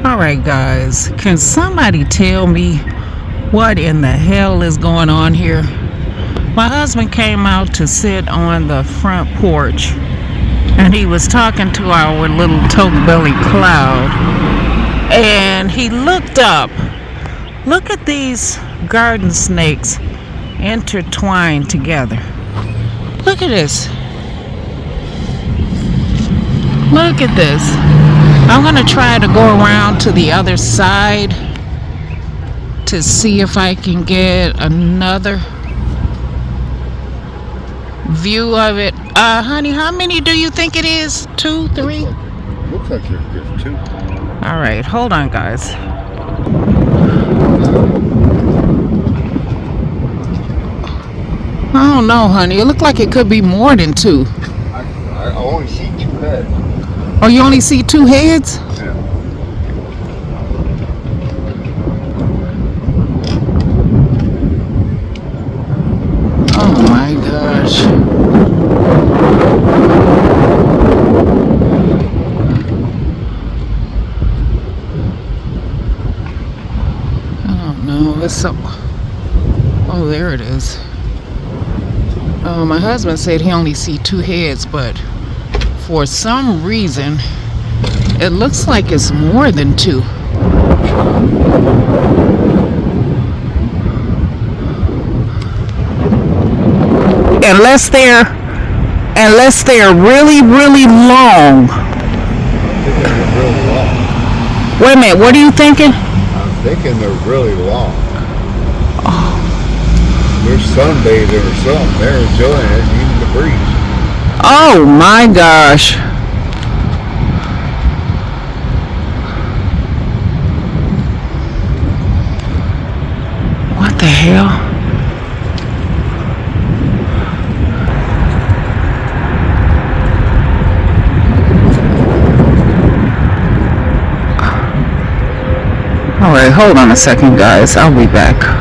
Alright, guys, can somebody tell me what in the hell is going on here? My husband came out to sit on the front porch and he was talking to our little toke-bellied cloud, and he looked up. Look at these garden snakes intertwined together. Look at this. Look at this. I'm going to try to go around to the other side to see if I can get another view of it. Honey, how many do you think it is? 2, 3? Looks like there's 2. All right, hold on, guys. I don't know, honey. It looked like it could be more than 2. I only see 2 heads. Oh, you only see 2 heads? Yeah. Oh my gosh. Oh no, it's so... Oh, there it is. My husband said he only see 2 heads, but for some reason it looks like it's more than 2. Unless they're really, really long. Wait a minute, what are you thinking? I'm thinking they're really long. They're sunbathing or something. They're enjoying it, even the breeze. Oh my gosh. What the hell? Alright, hold on a second, guys. I'll be back.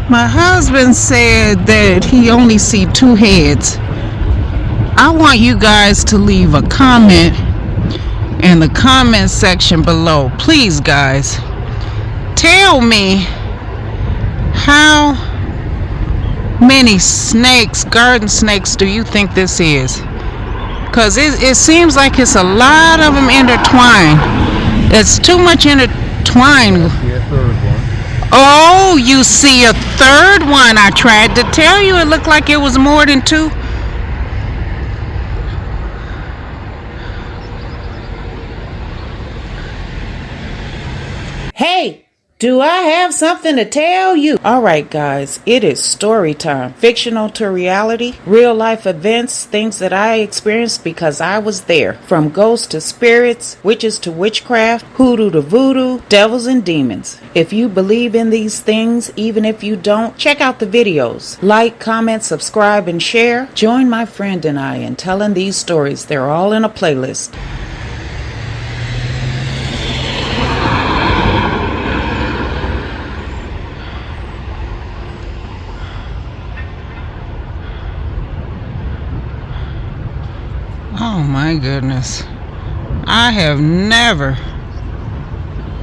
My husband said that he only see 2 heads. I want you guys to leave a comment in the comment section below. Please, guys, tell me how many snakes, garden snakes, do you think this is? Because it seems like it's a lot of them intertwined. It's too much intertwined. Oh, you see a 3rd one. I tried to tell you it looked like it was more than 2. Hey, do I have something to tell you? All right, guys, it is story time. Fictional to reality, real life events, things that I experienced because I was there. From ghosts to spirits, witches to witchcraft, hoodoo to voodoo, devils and demons. If you believe in these things, even if you don't, check out the videos. Like, comment, subscribe, and share. Join my friend and I in telling these stories. They're all in a playlist. Oh my goodness. I have never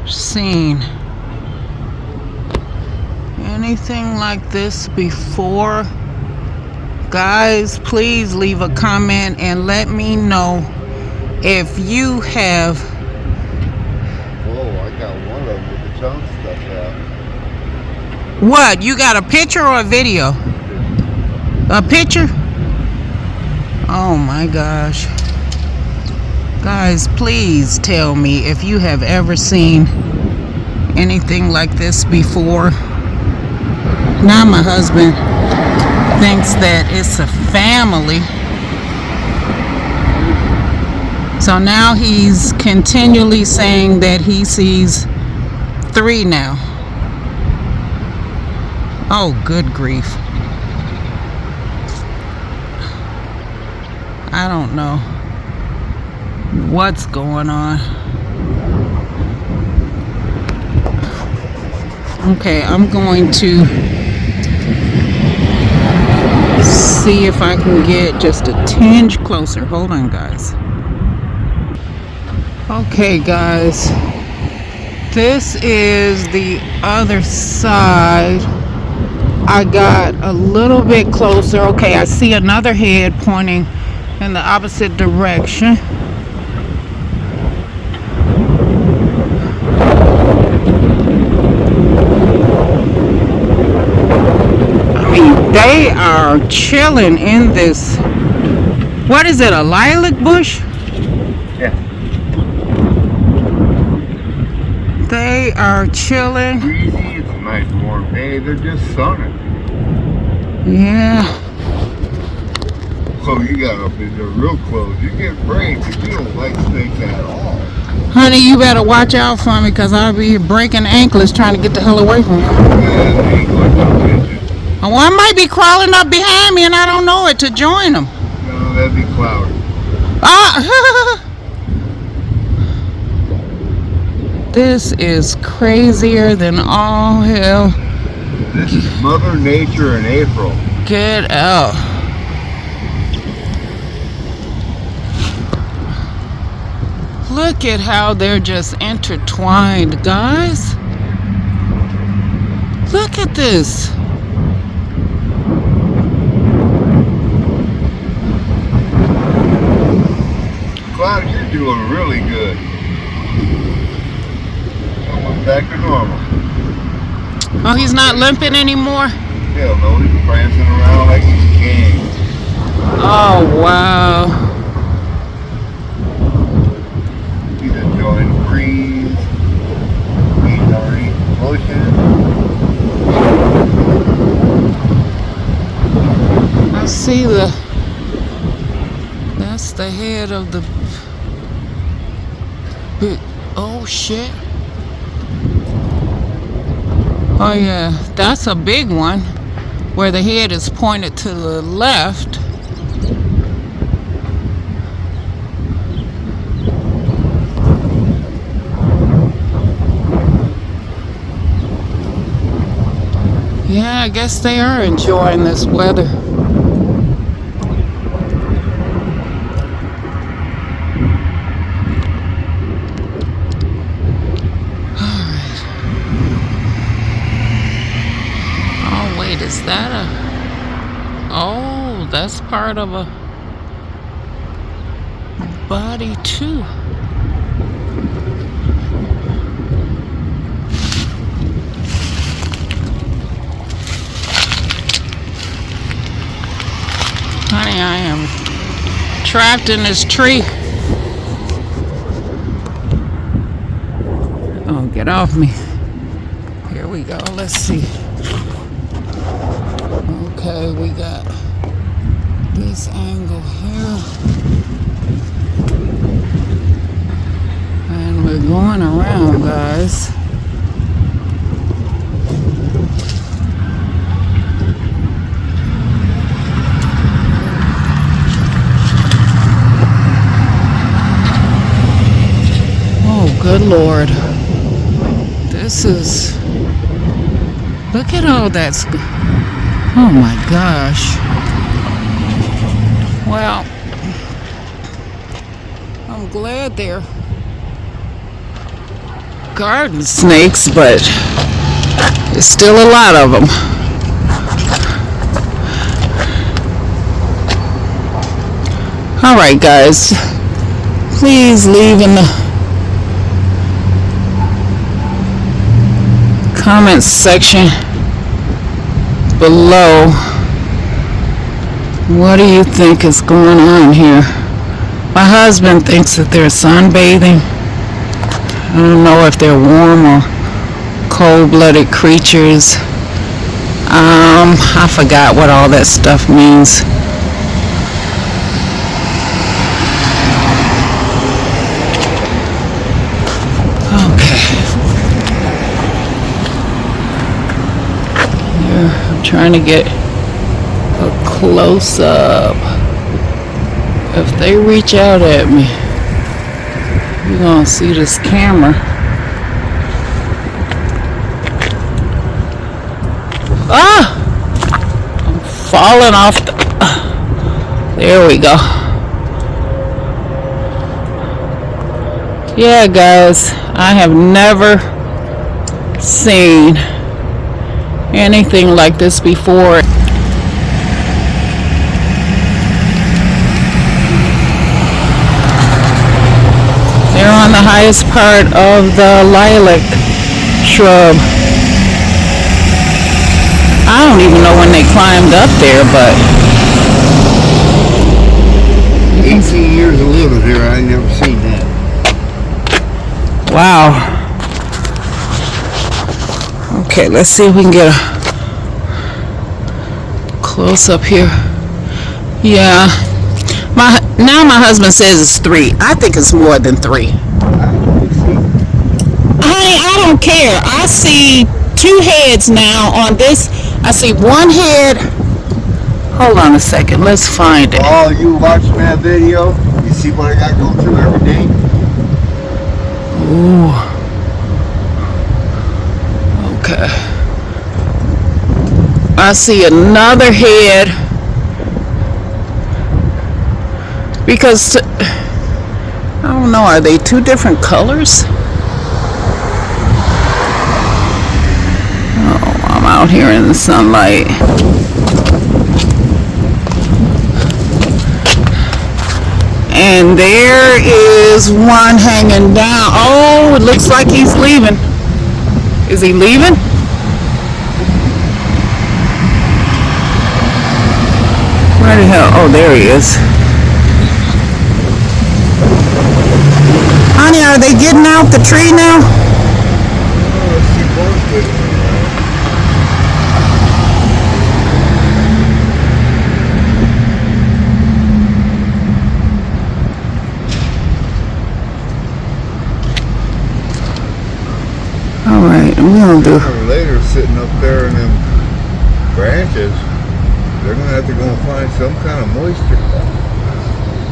seen anything like this before. Guys, please leave a comment and let me know if you have. Whoa, I got one of them with the tongue stuck out. What? You got a picture or a video? A picture? Oh my gosh. Guys, please tell me if you have ever seen anything like this before. Now my husband thinks that it's a family. So now he's continually saying that he sees 3 now. Oh, good grief. I don't know what's going on. Okay, I'm going to see if I can get just a tinge closer. Hold on, guys. Okay, guys. This is the other side. I got a little bit closer. Okay, I see another head pointing in the opposite direction. I mean, they are chilling in this. What is it, a lilac bush? Yeah. They are chilling. Breezy, it's a nice warm day. They're just sunning. Yeah. So you got up in there real close. You get brave because you don't like snakes at all. Honey, you better watch out for me because I'll be breaking anklets trying to get the hell away from you. Yeah, they ain't going to get you. Oh, I might be crawling up behind me and I don't know it to join them. No, that'd be cloudy. Ah! This is crazier than all hell. This is Mother Nature in April. Get out. Look at how they're just intertwined, guys. Look at this. Cloud, you're doing really good. Almost back to normal. Oh, he's not limping anymore? Hell no, he's prancing around like he's king. Oh, wow. He's enjoying the breeze. He's already pushing. I see that's the head of the big, oh shit. Oh yeah, that's a big one where the head is pointed to the left. Yeah, I guess they are enjoying this weather. Is that oh, that's part of a body too. Honey, I am trapped in this tree. Oh, get off me. Here we go. Let's see. Okay, we got this angle here. And we're going around, guys. Oh, good Lord. This is... Look at all that's... Oh my gosh. Well, I'm glad they're garden snakes, but there's still a lot of them. All right, guys. Please leave in the comments section below, what do you think is going on here? My husband thinks that they're sunbathing. I don't know if they're warm or cold-blooded creatures. I forgot what all that stuff means. Trying to get a close-up. If they reach out at me, you're gonna see this camera. Ah! I'm falling off the... There we go. Yeah, guys, I have never seen anything like this before. They're on the highest part of the lilac shrub. I don't even know when they climbed up there, but 18 years of living here, I ain't never seen that. wow. Okay, let's see if we can get a close up here. Yeah. Now my husband says it's 3. I think it's more than 3. I don't care. I see 2 heads now on this. I see 1 head. Hold on a second. Let's find it. Oh, you watching that video? You see what I got going through every day? Ooh. Okay. I see another head. Because, I don't know, are they 2 different colors? Oh, I'm out here in the sunlight. And there is one hanging down. Oh, it looks like he's leaving. Is he leaving? Where the hell? Oh, there he is. Honey, are they getting out the tree now? Alright, I'm gonna do. Later, sitting up there in them branches, they're gonna have to go and find some kind of moisture.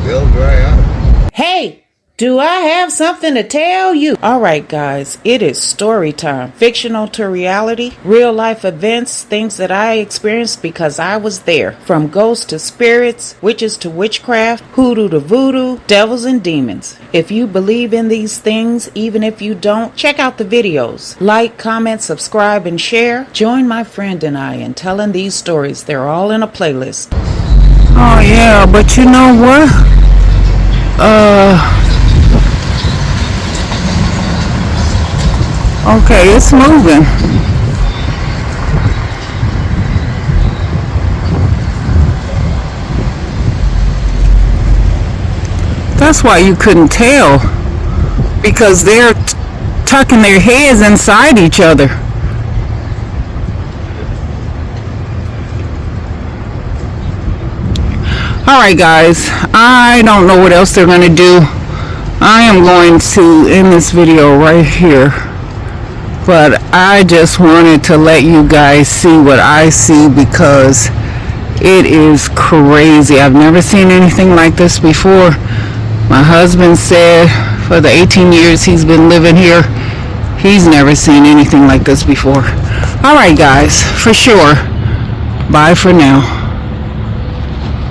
They'll dry out. Hey! Do I have something to tell you? Alright guys, it is story time. Fictional to reality, real life events, things that I experienced because I was there. From ghosts to spirits, witches to witchcraft, hoodoo to voodoo, devils and demons. If you believe in these things, even if you don't, check out the videos. Like, comment, subscribe, and share. Join my friend and I in telling these stories. They're all in a playlist. Oh yeah, but you know what? Okay, it's moving. That's why you couldn't tell. Because they're tucking their heads inside each other. Alright guys, I don't know what else they're going to do. I am going to end this video right here. But I just wanted to let you guys see what I see because it is crazy. I've never seen anything like this before. My husband said for the 18 years he's been living here, he's never seen anything like this before. Alright guys, for sure. Bye for now.